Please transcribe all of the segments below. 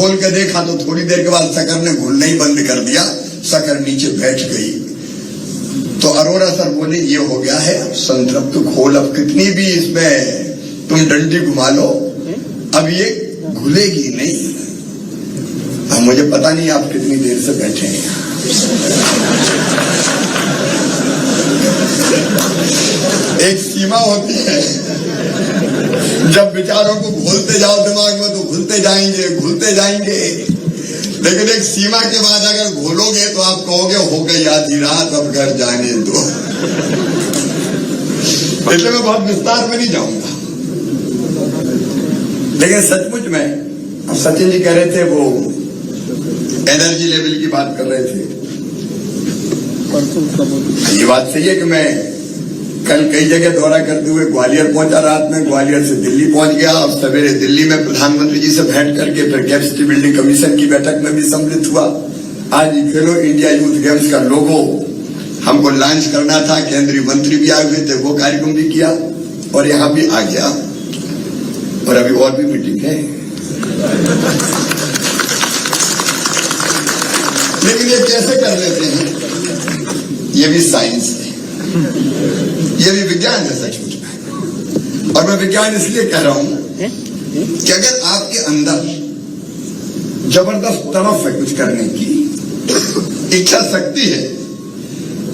खोल के देखा तो थोड़ी देर के बाद शक्कर ने घुलना ही बंद कर दिया, शक्कर नीचे बैठ गई। तो अरोरा सर बोले ये हो गया है संतृप्त खोल, अब कितनी भी इसमें तुम डंडी घुमा लो अब ये घुलेगी नहीं। अब मुझे पता नहीं आप कितनी देर से बैठे हैं। एक सीमा होती है, जब विचारों को घोलते जाओ दिमाग में तो घुलते जाएंगे, लेकिन एक सीमा के बाद अगर घोलोगे तो आप कहोगे हो गई आधी रात, अब घर जाने दो। इसलिए मैं बहुत विस्तार में नहीं जाऊंगा, लेकिन सचमुच में अब सचिन जी कह रहे थे, वो एनर्जी लेवल की बात कर रहे थे। ये बात सही है कि मैं कल कई जगह दौरा करते हुए ग्वालियर पहुंचा, रात में ग्वालियर से दिल्ली पहुंच गया। अब सवेरे दिल्ली में प्रधानमंत्री जी से भेंट करके फिर कैपेसिटी बिल्डिंग कमीशन की बैठक में भी सम्मिलित हुआ। आज खेलो इंडिया यूथ गेम्स का लोगो हमको लॉन्च करना था, केंद्रीय मंत्री भी आए हुए थे, वो कार्यक्रम भी किया और यहाँ भी आ गया। और अभी और भी मीटिंग है, लेकिन ये कैसे कर लेते हैं? ये भी साइंस है, ये भी विज्ञान है सचमुच में। और मैं विज्ञान इसलिए कह रहा हूं कि अगर आपके अंदर जबरदस्त तड़फ है कुछ करने की, इच्छा शक्ति है,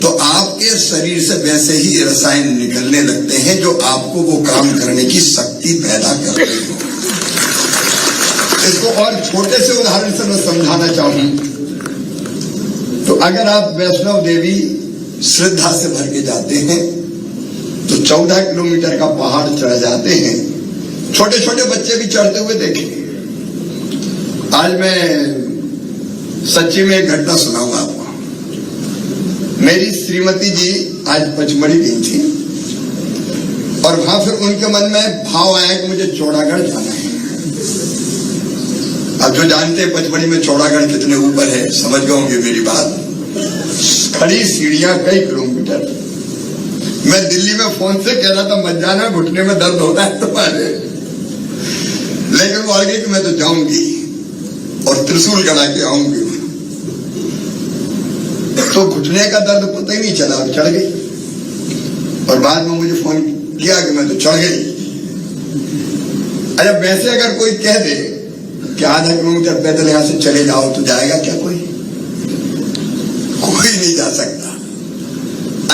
तो आपके शरीर से वैसे ही रसायन निकलने लगते हैं जो आपको वो काम करने की शक्ति पैदा करते हैं। इसको और छोटे से उदाहरण से मैं समझाना चाहूं तो अगर आप वैष्णव देवी श्रद्धा से भर के जाते हैं तो 14 किलोमीटर का पहाड़ चढ़ जाते हैं। छोटे छोटे बच्चे भी चढ़ते हुए देखे। आज मैं सच्ची में एक घटना सुनाऊंगा आपको। मेरी श्रीमती जी आज पचमढ़ी गई थी और वहां फिर उनके मन में भाव आया कि मुझे चौड़ागढ़ जाना है। अब जो जानते हैं पचमढ़ी में चौड़ागढ़ कितने ऊपर है, समझ गए होंगे मेरी बात। खड़ी सीढ़ियां कई किलोमीटर। मैं दिल्ली में फोन से कह रहा था मत जाना, घुटने में दर्द होता है तुम्हारे, लेकिन वो आगे कि मैं तो जाऊंगी और त्रिशूल गड़ा के आऊंगी। तो घुटने का दर्द पता ही नहीं चला, चढ़ गई और बाद में मुझे फोन किया कि मैं तो चढ़ गई। अच्छा, वैसे अगर कोई कह दे कि आधा किलोमीटर पैदल यहां से चले जाओ तो जाएगा क्या? कोई नहीं जा सकता।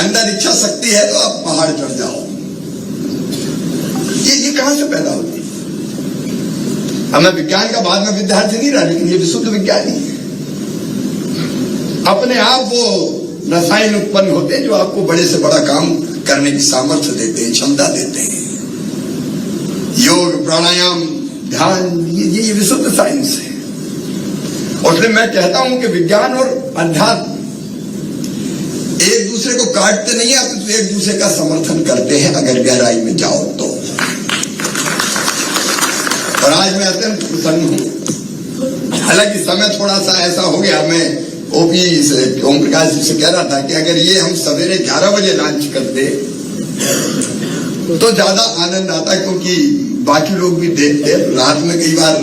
अंदर इच्छा शक्ति है तो आप पहाड़ चढ़ जाओ। ये कहां से पैदा होती है? अब मैं विज्ञान का बाद में विद्यार्थी नहीं रहा, लेकिन ये विशुद्ध विज्ञानी है। अपने आप वो रसायन उत्पन्न होते हैं जो आपको बड़े से बड़ा काम करने की सामर्थ्य देते हैं, क्षमता देते हैं। योग, प्राणायाम, ध्यान, ये विशुद्ध साइंस है। और इसलिए मैं कहता हूं कि विज्ञान और अध्यात्म एक दूसरे को काटते नहीं है, आप तो एक दूसरे का समर्थन करते हैं अगर गहराई में जाओ तो। और आज मैं अत्यंत प्रसन्न हूं। हालांकि समय थोड़ा सा ऐसा हो गया, मैं ओपी से ओम प्रकाश जी से कह रहा था कि अगर ये हम सवेरे 11 बजे लॉन्च करते तो ज्यादा आनंद आता, क्योंकि बाकी लोग भी देखते रात में कई बार।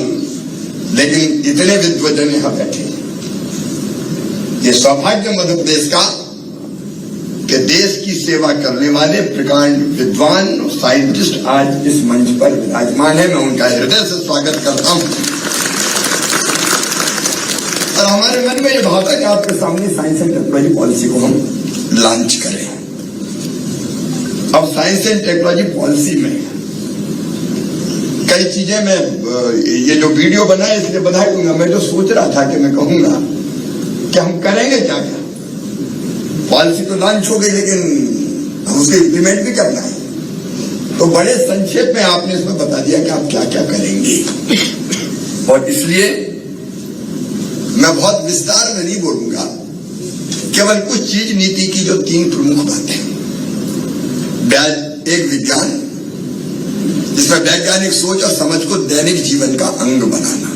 लेकिन इतने विद्वजन यहां बैठे, ये सौभाग्य मध्य प्रदेश का कि देश की सेवा करने वाले प्रकांड विद्वान और साइंटिस्ट आज इस मंच पर विराजमान है। मैं उनका हृदय से स्वागत करता हूं। और हमारे मन में यह भाव था कि आपके सामने साइंस एंड टेक्नोलॉजी पॉलिसी को हम लॉन्च करें। अब साइंस एंड टेक्नोलॉजी पॉलिसी में कई चीजें मैं ये जो वीडियो बना है इसलिए बधाई दूंगा। मैं जो सोच रहा था कि मैं कहूंगा कि हम करेंगे क्या क्या। पॉलिसी तो लॉन्च हो गई, लेकिन हम उसको इम्प्लीमेंट भी करना है। तो बड़े संक्षेप में आपने इसमें बता दिया कि आप क्या क्या करेंगे। और इसलिए मैं बहुत विस्तार में नहीं बोलूंगा, केवल कुछ चीज नीति की जो 3 प्रमुख बातें। एक विज्ञान, जिसमें वैज्ञानिक सोच और समझ को दैनिक जीवन का अंग बनाना।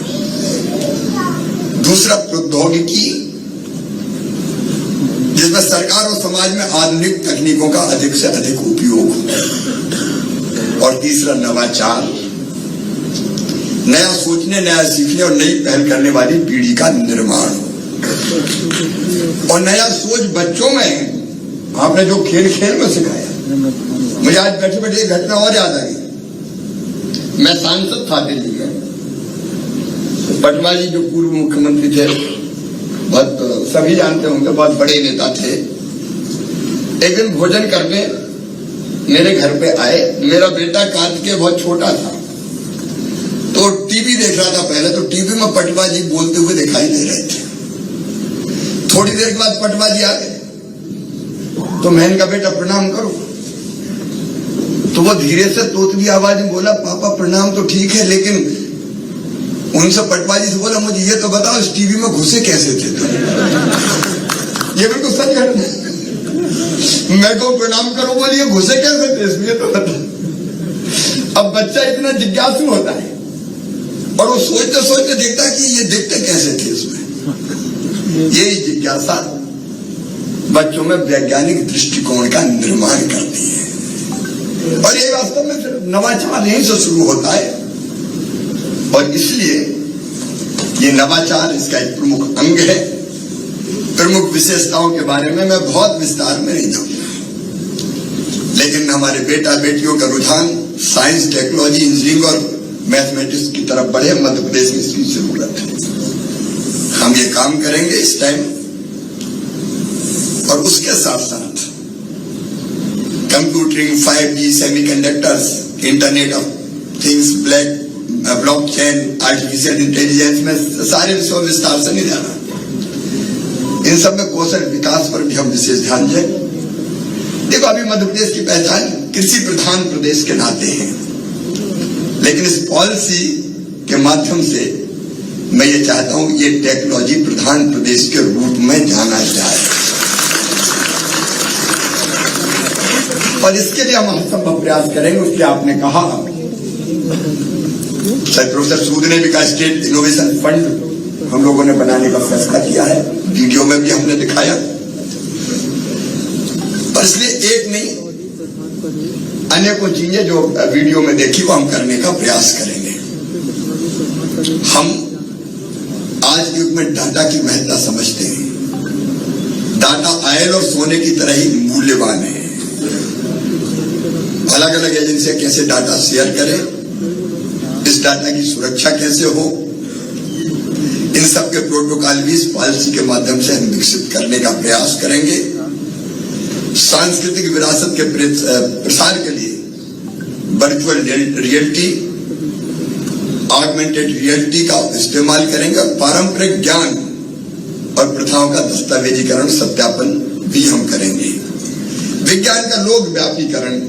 दूसरा प्रौद्योगिकी, जिसमें सरकार और समाज में आधुनिक तकनीकों का अधिक से अधिक उपयोग हो। और तीसरा नवाचार, नया सोचने, नया सीखने और नई पहल करने वाली पीढ़ी का निर्माण हो। और नया सोच बच्चों में आपने जो खेल खेल में सिखाया, मुझे आज बैठे बैठे एक घटना और याद आ गई। मैं सांसद था दिल्ली में, पटवा जी जो पूर्व मुख्यमंत्री थे, बहुत सभी जानते होंगे, बहुत बड़े नेता थे। एक दिन भोजन करने मेरे घर पे आए। मेरा बेटा कार्तिकेय बहुत छोटा था, तो टीवी देख रहा था पहले, तो टीवी में पटवा जी बोलते हुए दिखाई दे रहे थे। थोड़ी देर के बाद पटवा जी आ गए, तो मैं इनका बेटा प्रणाम करो, तो वो धीरे से तोतली आवाज में बोला, पापा प्रणाम तो ठीक है, लेकिन उनसे पटवा जी से बोला, मुझे ये तो बताओ इस टीवी में घुसे कैसे थे तुम? ये बिल्कुल सच घटना है। मैं को प्रणाम करो, बोलिए घुसे कैसे थे इसमें तो बता। अब बच्चा इतना जिज्ञासु होता है और वो सोचते सोचते देखता कि ये देखते कैसे थे इसमें। यही जिज्ञासा बच्चों में वैज्ञानिक दृष्टिकोण का निर्माण करती है, और ये वास्तव में सिर्फ नवाचार यहीं से शुरू होता है। और इसलिए ये नवाचार इसका एक प्रमुख अंग है। प्रमुख विशेषताओं के बारे में मैं बहुत विस्तार में नहीं जाऊंगा, लेकिन हमारे बेटा बेटियों का रुझान साइंस, टेक्नोलॉजी, इंजीनियरिंग और मैथमेटिक्स की तरफ बढ़े। मध्य प्रदेश में इसकी जरूरत है। हम ये काम करेंगे इस टाइम, और उसके साथ साथ कंप्यूटरिंग, 5G, semiconductors, internet of things, blockchain, artificial intelligence में सारे विषयों विस्तार से नहीं जाना। इन सब में कौशल विकास पर भी हम विशेष ध्यान दें। देखो, अभी मध्य प्रदेश की पहचान कृषि प्रधान प्रदेश के नाते है, लेकिन इस पॉलिसी के माध्यम से मैं ये चाहता हूं ये टेक्नोलॉजी प्रधान प्रदेश के रूप में जाना जाए, और इसके लिए हम सब प्रयास करेंगे। उसके आपने कहा, प्रोफेसर सूद ने भी कहा, स्टेट इनोवेशन फंड हम लोगों ने बनाने का फैसला किया है, वीडियो में भी हमने दिखाया। और इसलिए एक नहीं, अनेकों चीजें जो वीडियो में देखी वो हम करने का प्रयास करेंगे। हम आज के युग में डाटा की महत्ता समझते हैं। डाटा ऑयल और सोने की तरह ही मूल्यवान है। अलग अलग एजेंसियां कैसे डाटा शेयर करें, इस डाटा की सुरक्षा कैसे हो, इन सब के प्रोटोकॉल भी इस पॉलिसी के माध्यम से हम विकसित करने का प्रयास करेंगे। सांस्कृतिक विरासत के प्रसार के लिए वर्चुअल रियलिटी, ऑगमेंटेड रियलिटी का इस्तेमाल करेंगे। पारंपरिक ज्ञान और प्रथाओं का दस्तावेजीकरण, सत्यापन भी हम करेंगे। विज्ञान का लोक व्यापीकरण,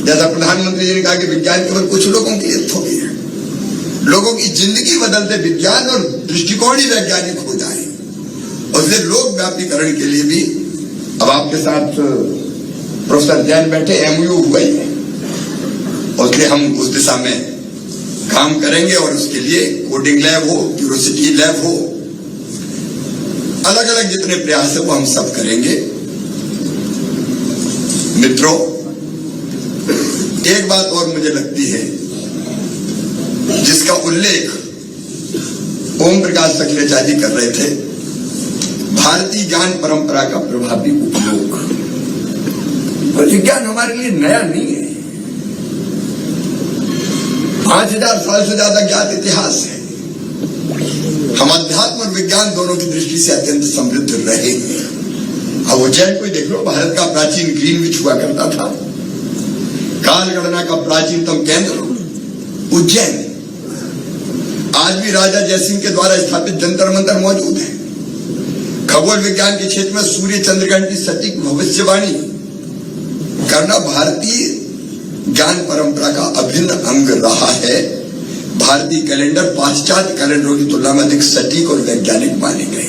जैसा प्रधानमंत्री जी ने कहा कि विज्ञान केवल कुछ लोगों के लिए थोड़ी है, लोगों की जिंदगी बदलते विज्ञान और दृष्टिकोण ही वैज्ञानिक हो जाए। और इसलिए लोक व्यापीकरण के लिए भी अब आपके साथ प्रोफेसर जैन बैठे, MOU हुआ ही है, और इसलिए हम उस दिशा में काम करेंगे। और उसके लिए कोडिंग लैब हो, क्यूरोसिटी लैब हो, अलग अलग जितने प्रयास है वो हम सब करेंगे। मित्रों, एक बात और मुझे लगती है जिसका उल्लेख ओम प्रकाश सकलेचा जी कर रहे थे, भारतीय ज्ञान परंपरा का प्रभावी उपयोग। और विज्ञान हमारे लिए नया नहीं है, 5000 साल से ज्यादा ज्ञात इतिहास है। हम अध्यात्म और विज्ञान दोनों की दृष्टि से अत्यंत समृद्ध रहे हैं। अब उज्जैन को देख लो, भारत का प्राचीन ग्रीनविच हुआ करता था, काल गणना का प्राचीनतम केंद्र उज्जैन। आज भी राजा जयसिंह के द्वारा स्थापित जंतर मंतर मौजूद है। खगोल विज्ञान के क्षेत्र में सूर्य चंद्रग्रहण की सटीक भविष्यवाणी करना भारतीय ज्ञान परंपरा का अभिन्न अंग रहा है। भारतीय कैलेंडर पाश्चात्य कैलेंडरों की तुलना में अधिक सटीक और वैज्ञानिक माने गए।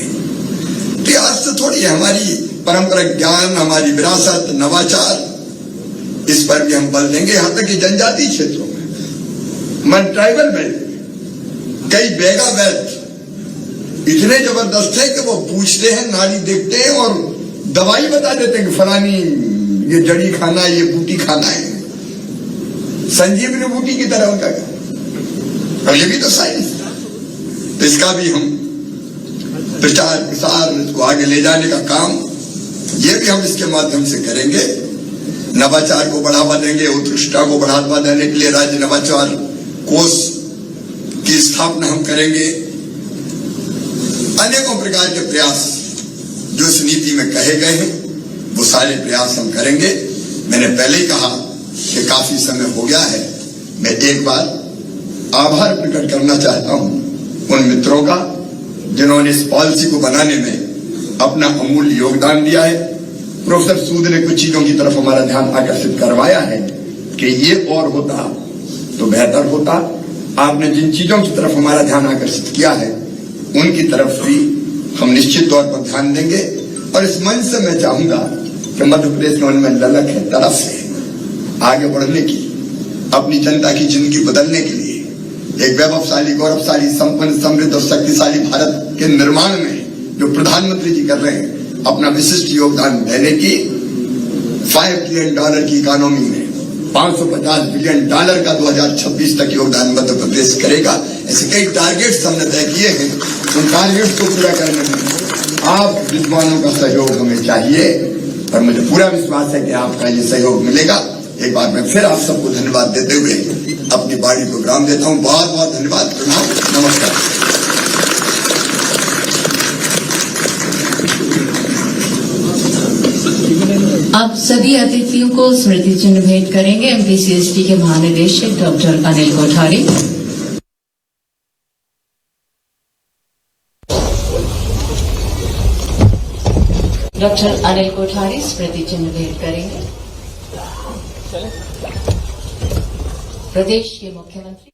तो आज से थोड़ी हमारी परंपरा, ज्ञान, हमारी विरासत, नवाचार, इस पर भी हम बल देंगे। यहां तक कि जनजातीय क्षेत्रों में, ट्राइबल बेल्ट, कई बेगा वैद्य इतने जबरदस्त है कि वो पूछते हैं, नाड़ी देखते हैं और दवाई बता देते हैं कि फलानी ये जड़ी खाना, ये बूटी खाना है। संजीवनी बूटी की तरह उनका और ये भी तो साइंस है। तो इसका भी हम प्रचार प्रसार, इसको आगे ले जाने का काम ये भी हम इसके माध्यम से करेंगे। नवाचार को बढ़ावा देंगे, उत्कृष्टता को बढ़ावा देने के लिए राज्य नवाचार कोष की स्थापना हम करेंगे। अनेकों प्रकार के प्रयास जो इस नीति में कहे गए हैं वो सारे प्रयास हम करेंगे। मैंने पहले ही कहा कि काफी समय हो गया है। मैं एक बार आभार प्रकट करना चाहता हूं उन मित्रों का जिन्होंने इस पॉलिसी को बनाने में अपना अमूल्य योगदान दिया है। प्रोफेसर सूद ने कुछ चीजों की तरफ हमारा ध्यान आकर्षित करवाया है कि ये और होता तो बेहतर होता। आपने जिन चीजों की तरफ हमारा ध्यान आकर्षित किया है उनकी तरफ भी हम निश्चित तौर पर ध्यान देंगे। और इस मंच से मैं चाहूंगा कि मध्य प्रदेश के मन में ललक है, तड़प है आगे बढ़ने की, अपनी जनता की जिंदगी बदलने के लिए एक वैभवशाली, गौरवशाली, संपन्न, समृद्ध और शक्तिशाली भारत के निर्माण में जो प्रधानमंत्री जी कर रहे हैं अपना विशिष्ट योगदान देने की। $5 ट्रिलियन की इकोनॉमी में $550 बिलियन का 2026 तक योगदान मध्य प्रदेश करेगा। ऐसे कई टारगेट्स हमने तय किए हैं। उन टारगेट्स को पूरा करने में आप विद्वानों का सहयोग हमें चाहिए और मुझे पूरा विश्वास है कि आपका ये सहयोग मिलेगा। एक बार मैं फिर आप सबको धन्यवाद देते हुए अपनी बाड़ी को विराम देता हूं। बहुत बहुत धन्यवाद, प्रणाम, नमस्कार। अब सभी अतिथियों को स्मृति चिन्ह भेंट करेंगे एमपीसीएसटी के महानिदेशक डॉक्टर अनिल कोठारी। डॉक्टर अनिल कोठारी स्मृति चिन्ह भेंट करेंगे। प्रदेश के मुख्यमंत्री